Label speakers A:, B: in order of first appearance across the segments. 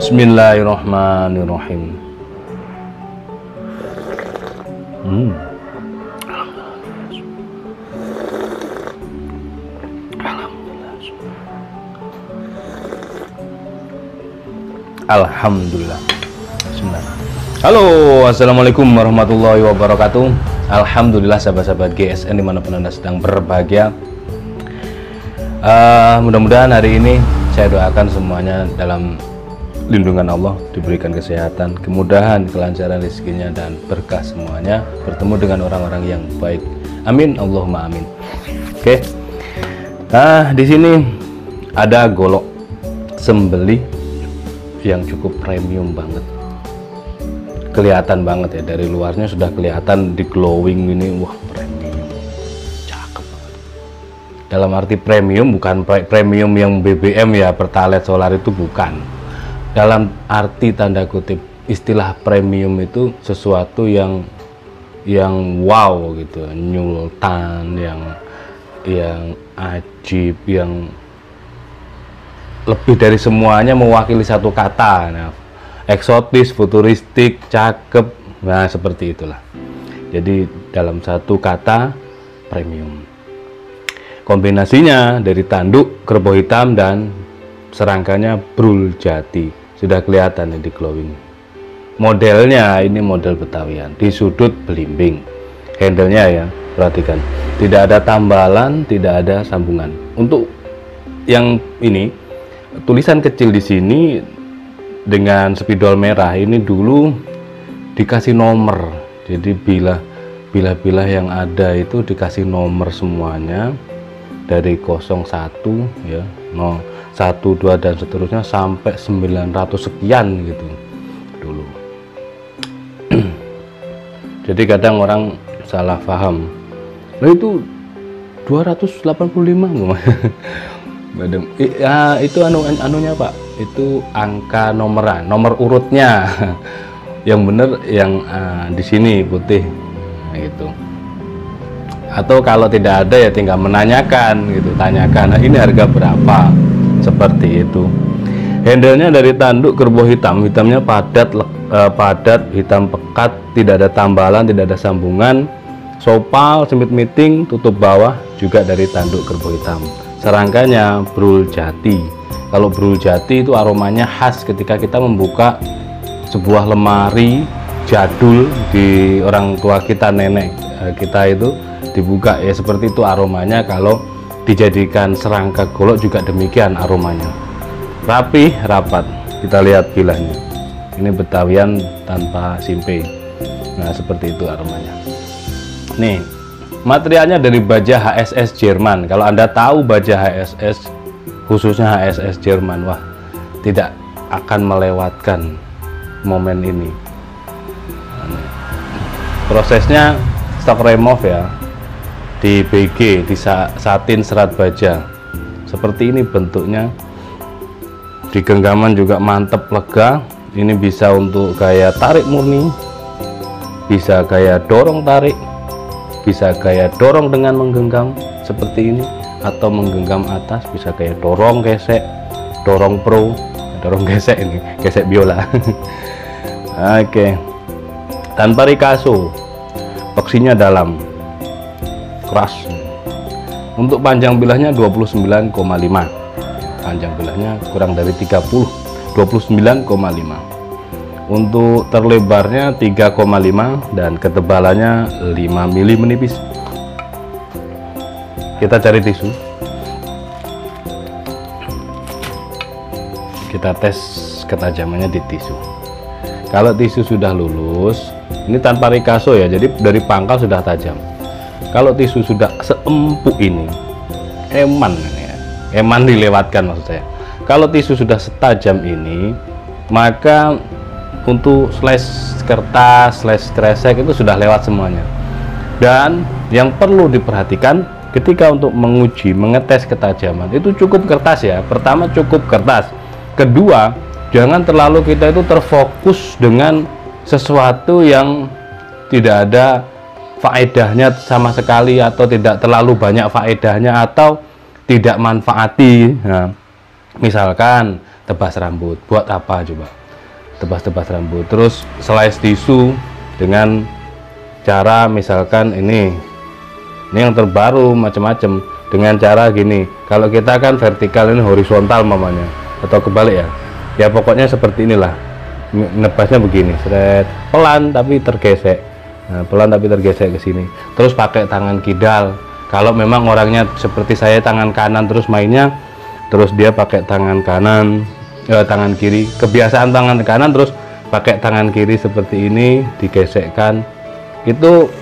A: Bismillahirrahmanirrahim. Alhamdulillah. Bismillah. Halo, assalamualaikum warahmatullahi wabarakatuh. Alhamdulillah sahabat-sahabat GSN dimanapun Anda sedang berbahagia. Mudah-mudahan hari ini saya doakan semuanya dalam lindungan Allah, diberikan kesehatan, kemudahan, kelancaran rezekinya dan berkah semuanya, bertemu dengan orang-orang yang baik. Amin, Allahumma amin. Oke. Nah, di sini ada golok sembelih yang cukup premium banget. Kelihatan banget ya, dari luarnya sudah kelihatan di glowing ini, wah premium. Cakep banget. Dalam arti premium bukan premium yang BBM ya, Pertalite solar itu bukan. Dalam arti tanda kutip, istilah premium itu sesuatu yang wow gitu, nyultan, yang ajib, yang lebih dari semuanya mewakili satu kata. Nah, eksotis, futuristik, cakep, nah seperti itulah. Jadi dalam satu kata, premium. Kombinasinya dari tanduk kerbau hitam dan serangkanya brul jati. Sudah kelihatan di glowing. Modelnya ini model Betawian, di sudut belimbing. Handle-nya ya, perhatikan. Tidak ada tambalan, tidak ada sambungan. Untuk yang ini, tulisan kecil di sini dengan spidol merah ini dulu dikasih nomor. Jadi bila yang ada itu dikasih nomor semuanya dari 01 ya, 1, 2 dan seterusnya sampai 900 sekian gitu dulu. Jadi kadang orang salah paham. Nah itu 285 ya, itu anunya Pak, itu angka nomor urutnya. Yang bener yang di sini putih gitu. Atau kalau tidak ada ya tinggal menanyakan gitu, tanyakan, nah, ini harga berapa, seperti itu. Handle-nya dari tanduk kerbau hitam, hitamnya padat, hitam pekat, tidak ada tambalan, tidak ada sambungan. Sopal, semit miting, tutup bawah juga dari tanduk kerbau hitam. Serangkanya brul jati. Kalau brul jati itu aromanya khas ketika kita membuka sebuah lemari jadul di orang tua kita, nenek kita itu dibuka ya, seperti itu aromanya. Kalau dijadikan serangka golok juga demikian aromanya, rapi, rapat. Kita lihat bilahnya, ini Betawian tanpa simpe. Nah seperti itu aromanya. Nih, materialnya dari baja HSS Jerman. Kalau Anda tahu baja HSS, khususnya HSS Jerman, wah tidak akan melewatkan momen ini. Prosesnya stock remove ya, di BG, di satin serat baja. Seperti ini bentuknya. Di genggaman juga mantep, lega. Ini bisa untuk gaya tarik murni, bisa gaya dorong tarik, bisa gaya dorong dengan menggenggam seperti ini, atau menggenggam atas, bisa gaya dorong gesek, dorong pro, dorong gesek, ini gesek biola. Oke. Tanpa rikaso, peksinya dalam, keras. Untuk panjang bilahnya 29,5, panjang bilahnya kurang dari 30, 29,5. Untuk terlebarnya 3,5 dan ketebalannya 5 mili menipis. Kita cari tisu, kita tes ketajamannya di tisu. Kalau tisu sudah lulus, ini tanpa rikaso ya, jadi dari pangkal sudah tajam. Kalau tisu sudah seempuk ini, eman ini ya, eman dilewatkan maksud saya. Kalau tisu sudah setajam ini, maka untuk slash kertas, slash kresek itu sudah lewat semuanya. Dan yang perlu diperhatikan ketika untuk menguji, mengetes ketajaman, itu cukup kertas ya. Pertama cukup kertas. Kedua, jangan terlalu kita itu terfokus dengan sesuatu yang tidak ada faedahnya sama sekali, atau tidak terlalu banyak faedahnya, atau tidak manfaati. Nah, misalkan tebas rambut, buat apa coba? Tebas-tebas rambut, terus slice tisu dengan cara misalkan ini yang terbaru macam-macam, dengan cara gini. Kalau kita kan vertikal, ini horizontal mamanya, atau kebalik ya. Ya pokoknya seperti inilah. Nebasnya begini, seret, pelan tapi tergesek. Nah, pelan tapi tergesek ke sini. Terus pakai tangan kidal. Kalau memang orangnya seperti saya tangan kanan terus mainnya, terus dia pakai tangan kanan, tangan kiri, kebiasaan tangan kanan terus pakai tangan kiri seperti ini, digesekkan. Itu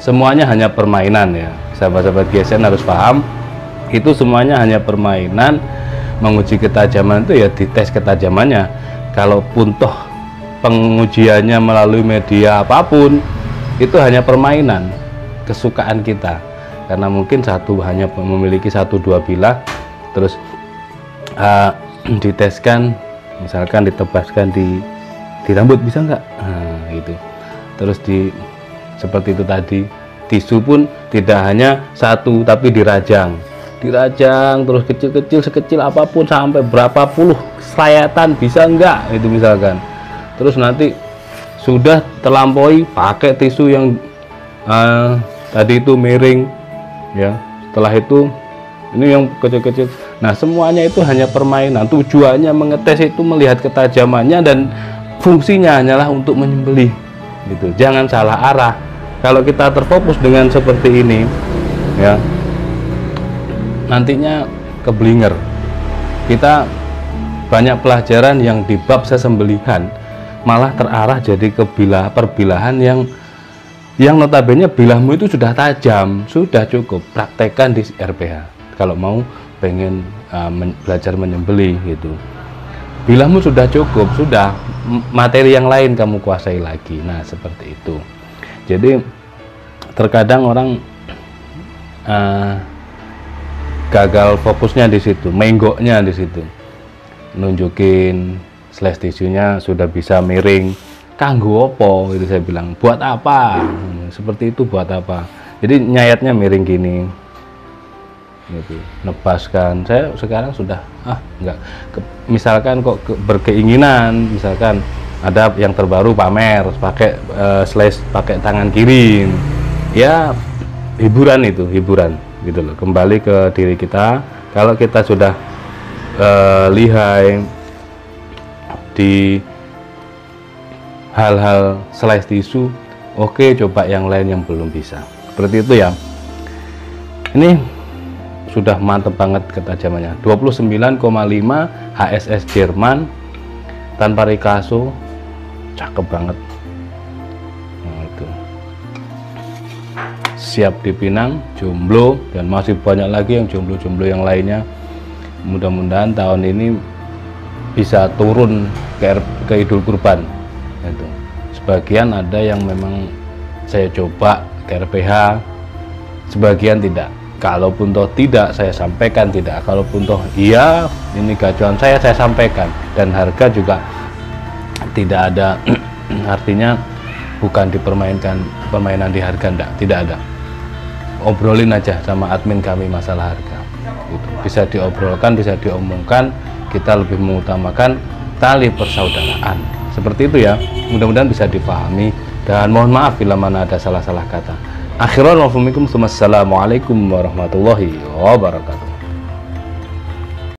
A: semuanya hanya permainan ya, sahabat-sahabat GSN harus paham, itu semuanya hanya permainan. Menguji ketajaman itu ya dites ketajamannya. Kalaupun toh pengujiannya melalui media apapun, itu hanya permainan, kesukaan kita, karena mungkin hanya memiliki 1-2 bilah, terus diteskan, misalkan ditebaskan di rambut, bisa nggak? Nah, gitu. Terus seperti itu tadi, tisu pun tidak hanya satu tapi dirajang terus kecil-kecil, sekecil apapun sampai berapa puluh sayatan, bisa enggak itu misalkan. Terus nanti sudah terlampaui, pakai tisu yang tadi itu miring ya, setelah itu ini yang kecil-kecil. Nah, semuanya itu hanya permainan. Tujuannya mengetes itu melihat ketajamannya, dan fungsinya hanyalah untuk menyembelih gitu. Jangan salah arah. Kalau kita terfokus dengan seperti ini ya, nantinya keblinger. Kita banyak pelajaran yang di bab sesembelihan malah terarah jadi ke perbilahan yang notabene bilahmu itu sudah tajam. Sudah cukup praktekkan di RPH kalau mau pengen belajar menyembelih gitu. Bilahmu sudah cukup, sudah materi yang lain kamu kuasai lagi. Nah, seperti itu. Jadi terkadang orang gagal fokusnya di situ, menggoknya di situ. Nunjukin slash tisunya sudah bisa miring, kanggo opo itu saya bilang, buat apa? Seperti itu buat apa? Jadi nyayatnya miring gini. Gitu. Nebaskan. Saya sekarang sudah enggak. Misalkan kok berkeinginan, misalkan ada yang terbaru pamer, pakai slash pakai tangan kiri. Ya hiburan itu, hiburan gitu loh. Kembali ke diri kita. Kalau kita sudah lihai di hal-hal slice tisu, oke, coba yang lain yang belum bisa. Seperti itu ya. Ini sudah mantep banget ketajamannya. 29,5 HSS Jerman tanpa rikaso, cakep banget. Nah, itu siap dipinang, jomblo, dan masih banyak lagi yang jomblo-jomblo yang lainnya. Mudah-mudahan tahun ini bisa turun ke Idul Kurban. Itu sebagian ada yang memang saya coba ke RPH, sebagian tidak. Kalaupun toh tidak, saya sampaikan tidak. Kalaupun toh iya, ini gacuan saya sampaikan. Dan harga juga tidak ada artinya bukan dipermainkan, permainan di harga, tidak ada. Obrolin aja sama admin kami masalah harga gitu. Bisa diobrolkan, bisa diomongkan, kita lebih mengutamakan tali persaudaraan seperti itu ya. Mudah-mudahan bisa dipahami dan mohon maaf bila mana ada salah-salah kata. Akhirul wassalamualaikum warahmatullahi wabarakatuh.